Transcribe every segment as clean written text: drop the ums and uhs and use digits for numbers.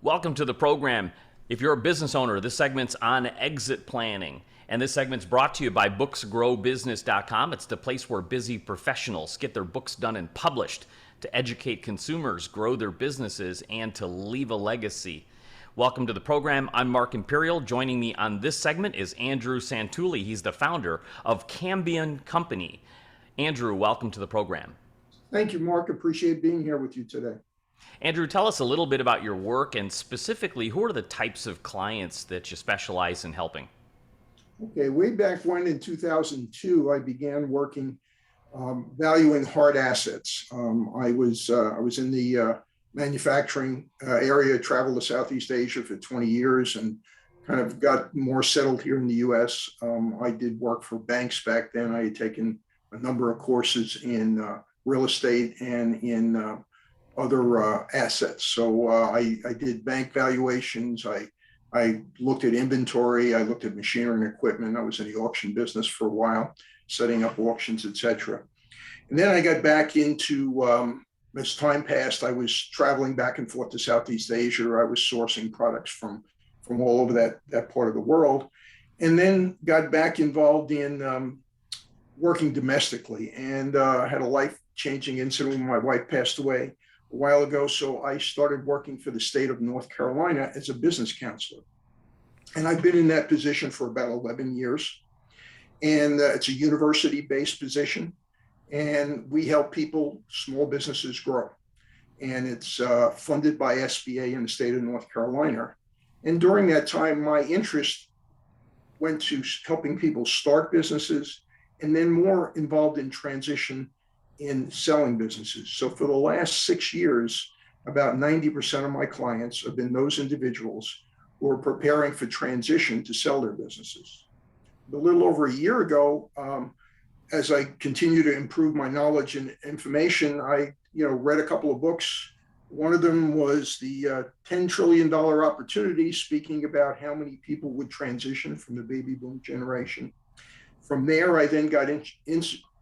Welcome to the program. If you're a business owner, this segment's on exit planning. And this segment's brought to you by booksgrowbusiness.com. It's the place where busy professionals get their books done and published to educate consumers, grow their businesses, and to leave a legacy. Welcome to the program. I'm Mark Imperial. Joining me on this segment is Andrew Santulli. He's the founder of Cambium Company. Andrew, welcome to the program. Thank you, Mark. Appreciate being here with you today. Andrew, tell us a little bit about your work and specifically who are the types of clients that you specialize in helping? Okay, way back when in 2002, I began working valuing hard assets. I was in the manufacturing area, traveled to Southeast Asia for 20 years and kind of got more settled here in the US. I did work for banks back then. I had taken a number of courses in real estate and in other assets. So I did bank valuations. I looked at inventory. I looked at machinery and equipment. I was in the auction business for a while, setting up auctions, etc. And then I got back into, as time passed, I was traveling back and forth to Southeast Asia. I was sourcing products from all over that part of the world, and then got back involved in working domestically, and had a life-changing incident when my wife passed away a while ago. So I started working for the state of North Carolina as a business counselor. And I've been in that position for about 11 years. And it's a university-based position. And we help people, small businesses grow. And it's funded by SBA in the state of North Carolina. And during that time, my interest went to helping people start businesses and then more involved in transition in selling businesses. So for the last 6 years, about 90% of my clients have been those individuals who are preparing for transition to sell their businesses. A little over a year ago, as I continue to improve my knowledge and information, I read a couple of books. One of them was the $10 trillion opportunity, speaking about how many people would transition from the baby boom generation. From there, I then got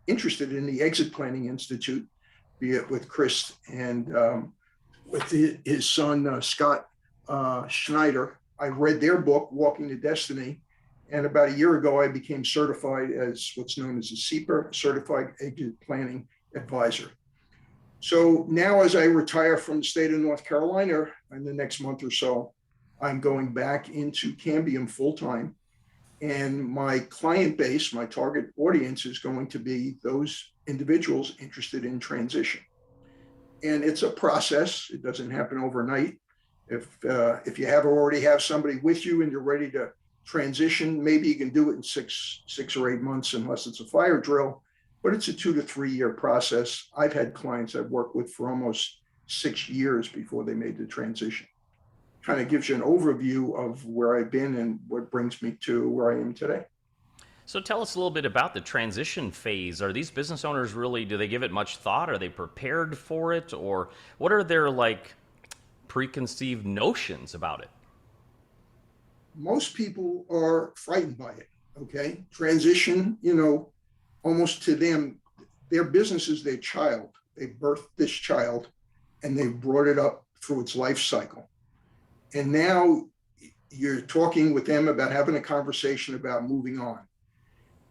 interested in the Exit Planning Institute, be it with Chris and with his son, Scott Schneider. I read their book, Walking to Destiny. And about a year ago, I became certified as what's known as a CEPA, Certified Exit Planning Advisor. So now as I retire from the state of North Carolina in the next month or so, I'm going back into Cambium full-time. And my client base, my target audience, is going to be those individuals interested in transition. And it's a process. It doesn't happen overnight. If you already have somebody with you and you're ready to transition, maybe you can do it in six or 8 months, unless it's a fire drill. But it's a 2 to 3 year process. I've had clients I've worked with for almost 6 years before they made the transition. Kind of gives you an overview of where I've been and what brings me to where I am today. So tell us a little bit about the transition phase. Are these business owners really, do they give it much thought? Are they prepared for it? Or what are their preconceived notions about it? Most people are frightened by it, okay? Transition, almost to them, their business is their child. They birthed this child and they brought it up through its life cycle. And now you're talking with them about having a conversation about moving on.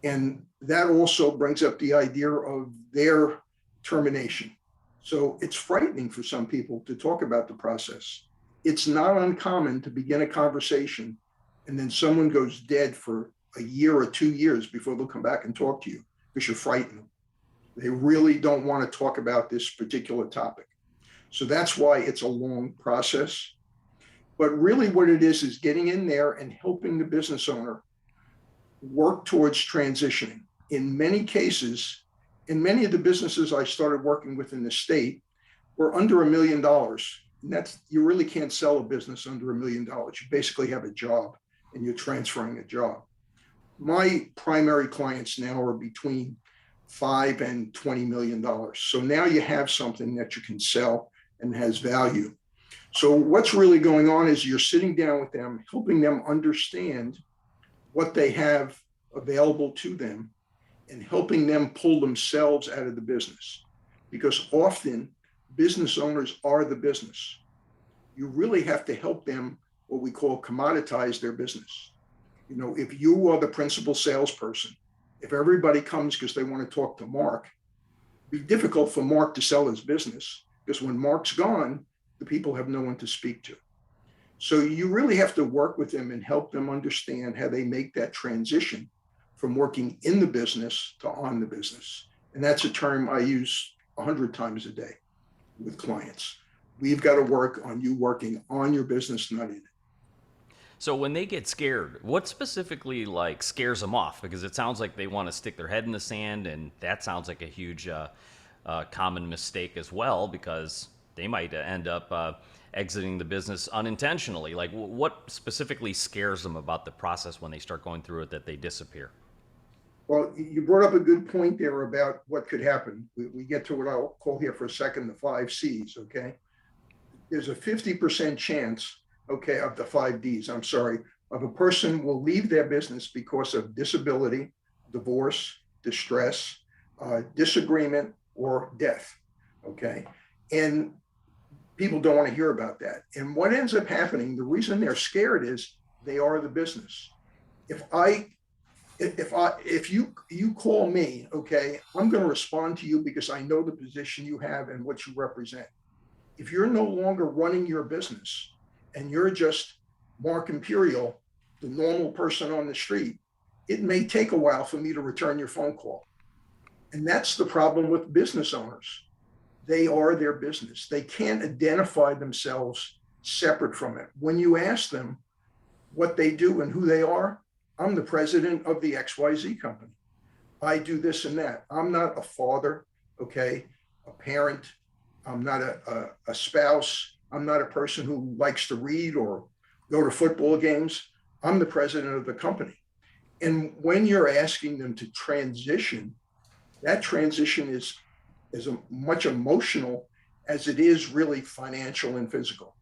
And that also brings up the idea of their termination. So it's frightening for some people to talk about the process. It's not uncommon to begin a conversation and then someone goes dead for a year or 2 years before they'll come back and talk to you because you're frightened. They really don't want to talk about this particular topic. So that's why it's a long process. But really what it is getting in there and helping the business owner work towards transitioning. In many cases, in many of the businesses I started working with in the state were under $1 million. And you really can't sell a business under $1 million. You basically have a job and you're transferring a job. My primary clients now are between $5 and $20 million. So now you have something that you can sell and has value. So what's really going on is you're sitting down with them, helping them understand what they have available to them and helping them pull themselves out of the business. Because often business owners are the business. you really have to help them, what we call commoditize their business. If you are the principal salesperson, if everybody comes because they want to talk to Mark, it'd be difficult for Mark to sell his business, because when Mark's gone, the people have no one to speak to. So you really have to work with them and help them understand how they make that transition from working in the business to on the business. And that's a term I use 100 times a day with clients. We've got to work on you working on your business, not in it. So when they get scared, what specifically like scares them off? Because it sounds like they want to stick their head in the sand, and that sounds like a huge common mistake as well, because they might end up exiting the business unintentionally. Like, what specifically scares them about the process when they start going through it that they disappear? Well, you brought up a good point there about what could happen. We get to what I'll call here for a second the 5 C's, okay? There's a 50% chance, okay, of the 5 D's, I'm sorry, of a person will leave their business because of disability, divorce, distress, disagreement, or death, okay? And people don't want to hear about that. And what ends up happening, the reason they're scared is they are the business. If you call me, okay, I'm going to respond to you because I know the position you have and what you represent. If you're no longer running your business and you're just Mark Imperial, the normal person on the street, it may take a while for me to return your phone call. And that's the problem with business owners. They are their business. They can't identify themselves separate from it. When you ask them what they do and who they are, I'm the president of the XYZ company. I do this and that. I'm not a father, okay, a parent. I'm not a spouse. I'm not a person who likes to read or go to football games. I'm the president of the company. And when you're asking them to transition, that transition is as much emotional as it is really financial and physical.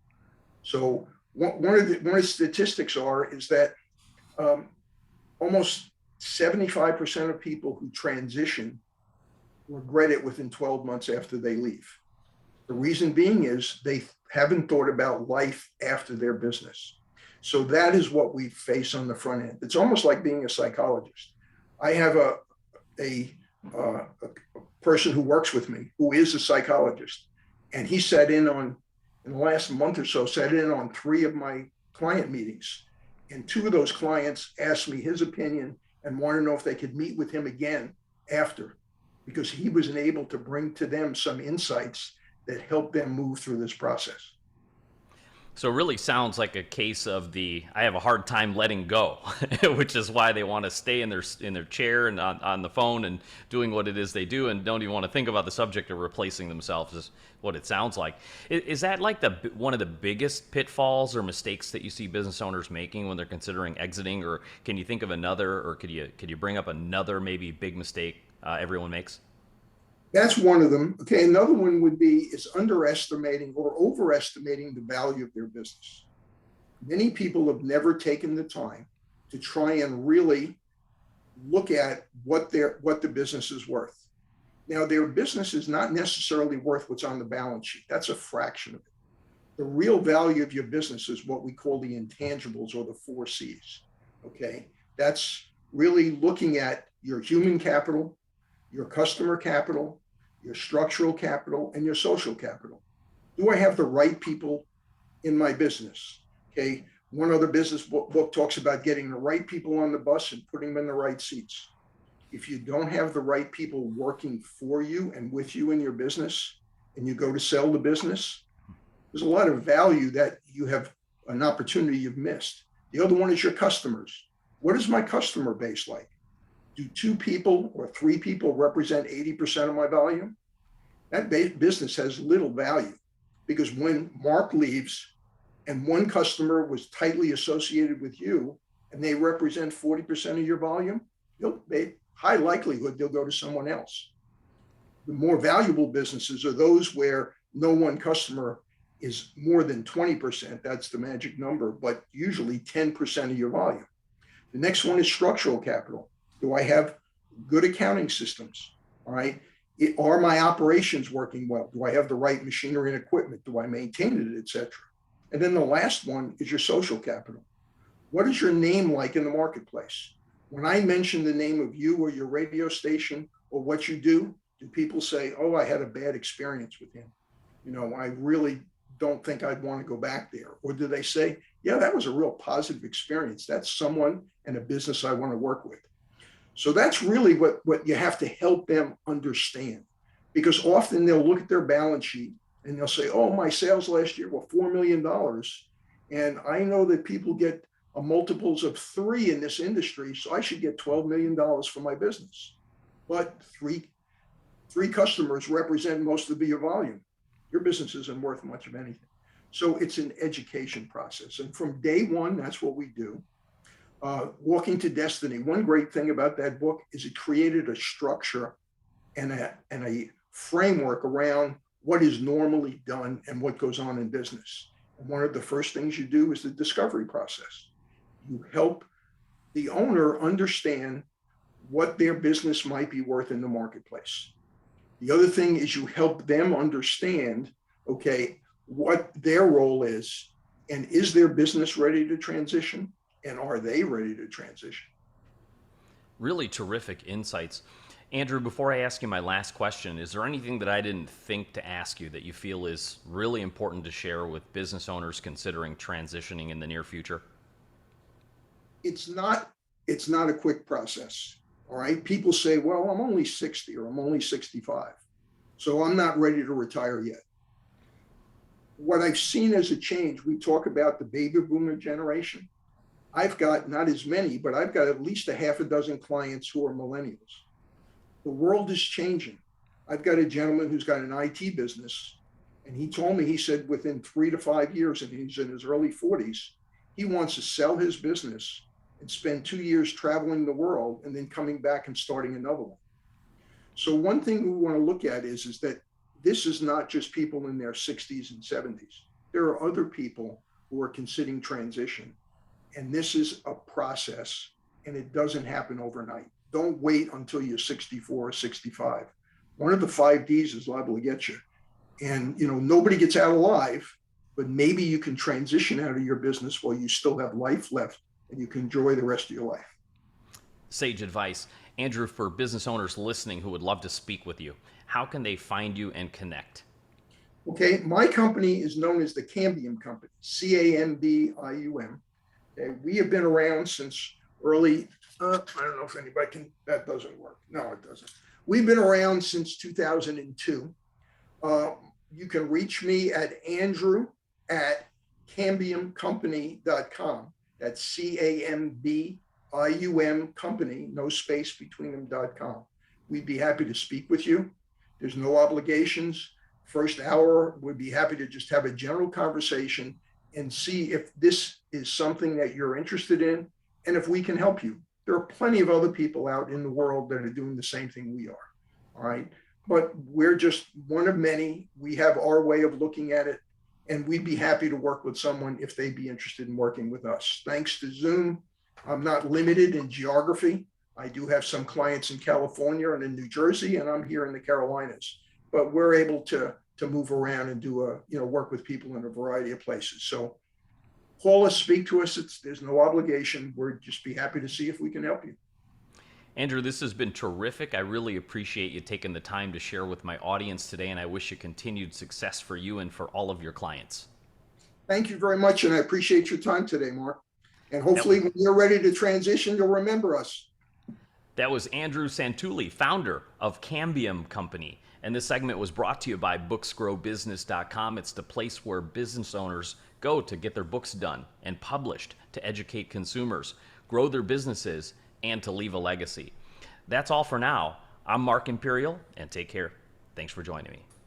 So one of the statistics is that almost 75% of people who transition regret it within 12 months after they leave. The reason being is they haven't thought about life after their business. So that is what we face on the front end. It's almost like being a psychologist. I have a person who works with me who is a psychologist, and he sat in on, in the last month or so, sat in on 3 of my client meetings. And 2 of those clients asked me his opinion and want to know if they could meet with him again after, because he was able to bring to them some insights that helped them move through this process. So it really sounds like a case of I have a hard time letting go, which is why they want to stay in their chair and on the phone and doing what it is they do, and don't even want to think about the subject of replacing themselves, is what it sounds like. Is that like one of the biggest pitfalls or mistakes that you see business owners making when they're considering exiting, or can you think of another, or could you bring up another maybe big mistake everyone makes? That's one of them. Okay, another one would be is underestimating or overestimating the value of their business. Many people have never taken the time to try and really look at what the business is worth. Now, their business is not necessarily worth what's on the balance sheet. That's a fraction of it. The real value of your business is what we call the intangibles, or the 4 C's. Okay, that's really looking at your human capital, your customer capital, your structural capital, and your social capital. Do I have the right people in my business? Okay. One other business book talks about getting the right people on the bus and putting them in the right seats. If you don't have the right people working for you and with you in your business, and you go to sell the business, there's a lot of value that you have an opportunity you've missed. The other one is your customers. What is my customer base like? Do 2 people or 3 people represent 80% of my volume? That business has little value, because when Mark leaves and one customer was tightly associated with you and they represent 40% of your volume, high likelihood they'll go to someone else. The more valuable businesses are those where no one customer is more than 20%. That's the magic number, but usually 10% of your volume. The next one is structural capital. Do I have good accounting systems? All right. Are my operations working well? Do I have the right machinery and equipment? Do I maintain it, et cetera? And then the last one is your social capital. What is your name like in the marketplace? When I mention the name of you or your radio station or what you do people say, oh, I had a bad experience with him? I really don't think I'd want to go back there. Or do they say, yeah, that was a real positive experience. That's someone and a business I want to work with. So that's really what you have to help them understand, because often they'll look at their balance sheet and they'll say, oh, my sales last year were $4 million. And I know that people get multiples of 3 in this industry, so I should get $12 million for my business. But three customers represent most of your volume. Your business isn't worth much of anything. So it's an education process. And from day one, that's what we do. Walking to Destiny. One great thing about that book is it created a structure and a framework around what is normally done and what goes on in business. And one of the first things you do is the discovery process. You help the owner understand what their business might be worth in the marketplace. The other thing is you help them understand, okay, what their role is, and is their business ready to transition, and are they ready to transition? Really terrific insights. Andrew, before I ask you my last question, is there anything that I didn't think to ask you that you feel is really important to share with business owners considering transitioning in the near future? It's not a quick process. All right. People say, well, I'm only 60 or I'm only 65, so I'm not ready to retire yet. What I've seen as a change, we talk about the baby boomer generation. I've got not as many, but I've got at least a half a dozen clients who are millennials. The world is changing. I've got a gentleman who's got an IT business, and he told me, he said within 3 to 5 years, and he's in his early 40s, he wants to sell his business and spend 2 years traveling the world and then coming back and starting another one. So one thing we want to look at is that this is not just people in their 60s and 70s. There are other people who are considering transition. And this is a process, and it doesn't happen overnight. Don't wait until you're 64 or 65. One of the 5 Ds is liable to get you. And nobody gets out alive, but maybe you can transition out of your business while you still have life left and you can enjoy the rest of your life. Sage advice. Andrew, for business owners listening who would love to speak with you, how can they find you and connect? Okay, my company is known as the Cambium Company, Cambium. Okay, we have been around since early, I don't know if anybody can, that doesn't work. No, it doesn't. We've been around since 2002. You can reach me at andrew@cambiumcompany.com. That's CAMBIUM company, no space between them.com. We'd be happy to speak with you. There's no obligations. First hour, we'd be happy to just have a general conversation and see if this is something that you're interested in and if we can help you. There are plenty of other people out in the world that are doing the same thing we are. All right. But we're just one of many. We have our way of looking at it, and we'd be happy to work with someone if they'd be interested in working with us. Thanks to Zoom, I'm not limited in geography. I do have some clients in California and in New Jersey, and I'm here in the Carolinas. But we're able to move around and do work with people in a variety of places. So call us, speak to us. There's no obligation. We'd just be happy to see if we can help you. Andrew, this has been terrific. I really appreciate you taking the time to share with my audience today, and I wish you continued success for you and for all of your clients. Thank you very much, and I appreciate your time today, Mark. And hopefully when you're ready to transition, you'll remember us. That was Andrew Santulli, founder of Cambium Company. And this segment was brought to you by booksgrowbusiness.com. It's the place where business owners go to get their books done and published, to educate consumers, grow their businesses, and to leave a legacy. That's all for now. I'm Mark Imperial, and take care. Thanks for joining me.